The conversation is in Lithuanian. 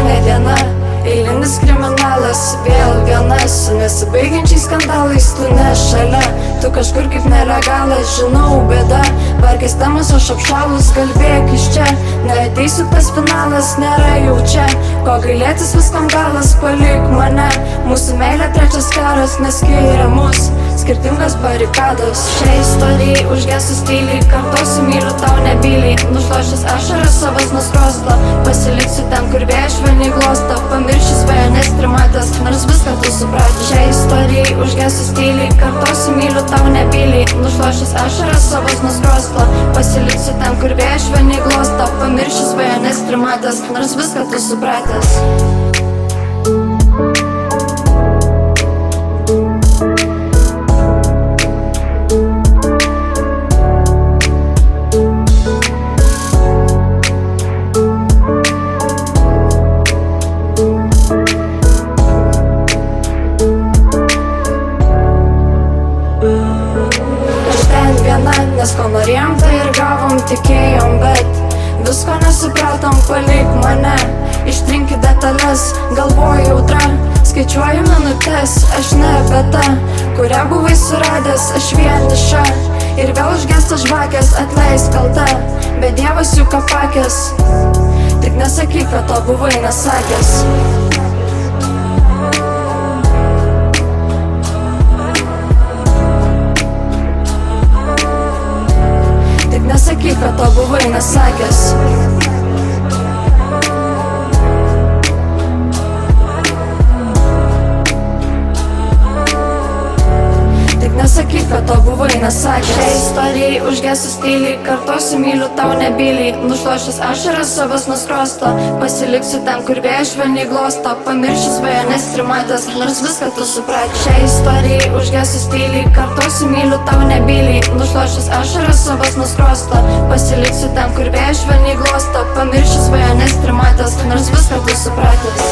paskutinė diena. Eilinis kriminalas, vėl vienas su nesibaigiančiais skandalais. Tu ne šalia, tu kažkur kaip nelegalas. Žinau, bėda, vargės temas aš apšalus. Kalbėk iš čia, neateisiu, tas finalas nėra jau čia. Ko gailėtis viskam galas, palik mane. Mūsų meilė trečias karas neskiria mus, skirtingas barikados. Šiai istorijai užgesus tyliai, kartosiu myliu tau nebyliai. Nušlošęs ašaras savas nuskrosto, pasiliksiu ten, kur vėjas švelniai glosto. Pamiršiu svajones trimatės, nors viską tu supratęs. Šiai istorijai užgesus tyliai, kartosiu myliu tau nebyliai. Nušlošęs ašaras savas nuskrosto, pasiliksiu ten, kur vėjas švelniai glosto. Pamiršiu svajones trimatės, nors viską tu supratęs. Nes ko norėjom, tai ir gavom, tikėjom, bet visko nesupratom, palik mane. Ištrinkit detalės, galvoju audra, skaičiuoju minutes, aš nebe ta, kurią buvai suradęs, aš vieniša. Ir vėl užgesta žvakės, atleisk kalta, bet Dievas juk apakęs. Tik nesakyk, kad to buvai nesakęs. Nesakyk, kad to buvai nesakęs. Tik nesakyk, kad to buvai nesakęs. Šiai istorijai užgesus tyliai, kartosiu myliu tau nebyliai. Nušlošęs ašaras savas nuskrosto, pasiliksiu ten, kur vėjas švelniai glosto. Pamiršiu svajones trimatės, nors viską tu supratęs. Šiai istorijai užgesus tyliai, kartosiu myliu tau nebyliai. Nušlošęs ašaras savas nuskrosto, pasiliksiu ten, kur vėjas švelniai glosto. Pamiršiu svajones trimatės, nors viską tu supratęs.